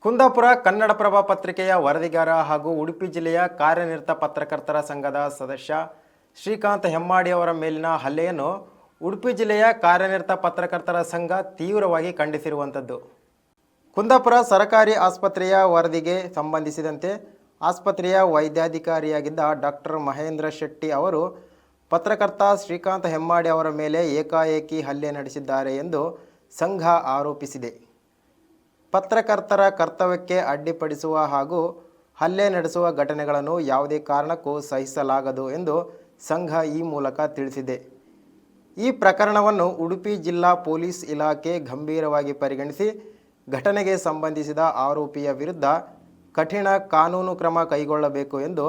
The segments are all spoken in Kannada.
ಕುಂದಾಪುರ ಕನ್ನಡಪ್ರಭ ಪತ್ರಿಕೆಯ ವರದಿಗಾರ ಹಾಗೂ ಉಡುಪಿ ಜಿಲ್ಲೆಯ ಕಾರ್ಯನಿರತ ಪತ್ರಕರ್ತರ ಸಂಘದ ಸದಸ್ಯ ಶ್ರೀಕಾಂತ್ ಹೆಮ್ಮಾಡಿ ಅವರ ಮೇಲಿನ ಹಲ್ಲೆಯನ್ನು ಉಡುಪಿ ಜಿಲ್ಲೆಯ ಕಾರ್ಯನಿರತ ಪತ್ರಕರ್ತರ ಸಂಘ ತೀವ್ರವಾಗಿ ಖಂಡಿಸಿರುವಂಥದ್ದು. ಕುಂದಾಪುರ ಸರ್ಕಾರಿ ಆಸ್ಪತ್ರೆಯ ವರದಿಗೆ ಸಂಬಂಧಿಸಿದಂತೆ ಆಸ್ಪತ್ರೆಯ ವೈದ್ಯಾಧಿಕಾರಿಯಾಗಿದ್ದ ಡಾಕ್ಟರ್ ಮಹೇಂದ್ರ ಶೆಟ್ಟಿ ಅವರು ಪತ್ರಕರ್ತ ಶ್ರೀಕಾಂತ್ ಹೆಮ್ಮಾಡಿ ಅವರ ಮೇಲೆ ಏಕಾಏಕಿ ಹಲ್ಲೆ ನಡೆಸಿದ್ದಾರೆ ಎಂದು ಸಂಘ ಆರೋಪಿಸಿದೆ. ಪತ್ರಕರ್ತರ ಕರ್ತವ್ಯಕ್ಕೆ ಅಡ್ಡಿಪಡಿಸುವ ಹಾಗೂ ಹಲ್ಲೆ ನಡೆಸುವ ಘಟನೆಗಳನ್ನು ಯಾವುದೇ ಕಾರಣಕ್ಕೂ ಸಹಿಸಲಾಗದು ಎಂದು ಸಂಘ ಈ ಮೂಲಕ ತಿಳಿಸಿದೆ. ಈ ಪ್ರಕರಣವನ್ನು ಉಡುಪಿ ಜಿಲ್ಲಾ ಪೊಲೀಸ್ ಇಲಾಖೆ ಗಂಭೀರವಾಗಿ ಪರಿಗಣಿಸಿ ಘಟನೆಗೆ ಸಂಬಂಧಿಸಿದ ಆರೋಪಿಯ ವಿರುದ್ಧ ಕಠಿಣ ಕಾನೂನು ಕ್ರಮ ಕೈಗೊಳ್ಳಬೇಕು ಎಂದು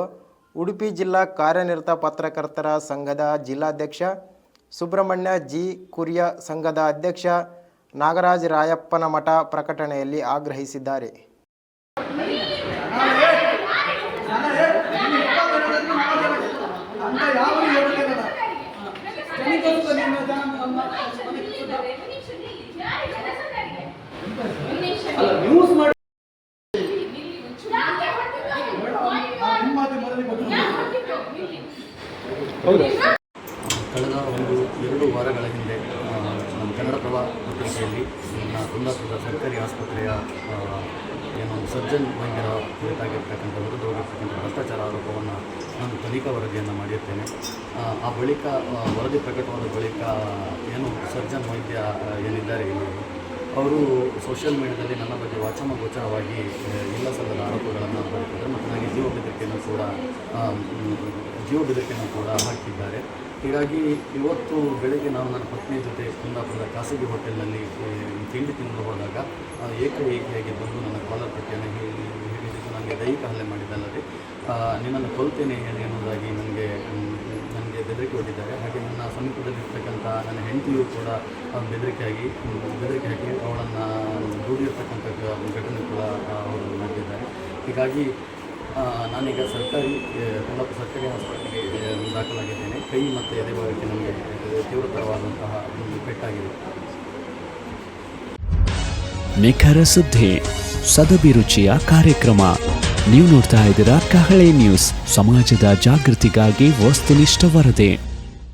ಉಡುಪಿ ಜಿಲ್ಲಾ ಕಾರ್ಯನಿರತ ಪತ್ರಕರ್ತರ ಸಂಘದ ಜಿಲ್ಲಾಧ್ಯಕ್ಷ ಸುಬ್ರಹ್ಮಣ್ಯ ಜಿ ಕುರಿಯ, ಸಂಘದ ಅಧ್ಯಕ್ಷ ನಾಗರಾಜ್ ರಾಯಪ್ಪನಮಠ ಪ್ರಕಟಣೆಯಲ್ಲಿ ಆಗ್ರಹಿಸಿದ್ದಾರೆ. ಕಳೆದ 1-2 ವಾರಗಳ ಹಿಂದೆ ನಮ್ಮ ಕನ್ನಡಪ್ರಭ ಪತ್ರಿಕೆಯಲ್ಲಿ ಕುಂದಾಪುರದ ಸರ್ಕಾರಿ ಆಸ್ಪತ್ರೆಯ ಏನು ಸರ್ಜನ್ ವೈದ್ಯರ ಕುರಿತಾಗಿರ್ತಕ್ಕಂಥ ವಿರುದ್ಧವಾಗಿರ್ತಕ್ಕಂಥ ಭ್ರಷ್ಟಾಚಾರ ಆರೋಪವನ್ನು ನಾನು ತನಿಖಾ ವರದಿಯನ್ನು ಮಾಡಿರ್ತೇನೆ. ಆ ಬಳಿಕ ವರದಿ ಪ್ರಕಟವಾದ ಬಳಿಕ ಏನು ಸರ್ಜನ್ ವೈದ್ಯ ಏನಿದ್ದಾರೆ ಅವರು ಸೋಷಿಯಲ್ ಮೀಡಿಯಾದಲ್ಲಿ ನನ್ನ ಬಗ್ಗೆ ವಾಚಾಮಗೋಚರವಾಗಿ ಇಲ್ಲ ಸಲ್ಲದ ಆರೋಪಗಳನ್ನು ಬರೆದಿದ್ದಾರೆ ಮತ್ತು ನನಗೆ ಜೀವ ಬೆದರಿಕೆಯನ್ನು ಕೂಡ ಹಾಕಿದ್ದಾರೆ. ಹೀಗಾಗಿ ಇವತ್ತು ಬೆಳಗ್ಗೆ ನಾನು ನನ್ನ ಪತ್ನಿಯ ಜೊತೆ ಕುಂದಾಪುರದ ಖಾಸಗಿ ಹೋಟೆಲ್ನಲ್ಲಿ ತಿಂಡಿ ತಿನ್ನಲು ಹೋದಾಗ ಏಕಾಏಕಿಯಾಗಿ ಬಂದು ನನ್ನ ಕಾಲರ್ ಪಟ್ಟಿಯನ್ನು ಹಿಡಿದು ನನಗೆ ದೈಹಿಕ ಹಲ್ಲೆ ಮಾಡಿದ್ದಲ್ಲದೆ ನಿನ್ನನ್ನು ಕೊಲ್ತೇನೆ ಎನ್ನುವುದಾಗಿ ನನಗೆ ಬೆದರಿಕೆ ಒಡ್ಡಿದ್ದಾರೆ. ಹಾಗೆ ನನ್ನ ಸಮೀಪದಲ್ಲಿರ್ತಕ್ಕಂಥ ನನ್ನ ಹೆಂಡತಿಯು ಕೂಡ ಬೆದರಿಕೆ ಹಾಕಿ ಅವಳನ್ನು ದೂಡಿರ್ತಕ್ಕಂಥ ಘಟನೆ ಕೂಡ ಅವರು ನಡೆದಿದ್ದಾರೆ. ಹೀಗಾಗಿ ನಾನೀಗ ಕುಂದಾಪುರ ಸರ್ಕಾರಿ ಆಸ್ಪತ್ರೆಗೆ ದಾಖಲಾಗಿದ್ದೇನೆ. ಕೈ ಮತ್ತು ಎದೆ ಭಾಗಕ್ಕೆ ನಮಗೆ ತೀವ್ರತರವಾದಂತಹ ಪೆಟ್ಟಾಗಿದೆ. ನಿಖರ ಸುದ್ದಿ, ಸದಭಿರುಚಿಯ ಕಾರ್ಯಕ್ರಮ. ನೀವು ನೋಡ್ತಾ ಇದ್ದೀರಾ ಕಹಳೆ ನ್ಯೂಸ್, ಸಮಾಜದ ಜಾಗೃತಿಗಾಗಿ ವಸ್ತುನಿಷ್ಠ ವರದಿ.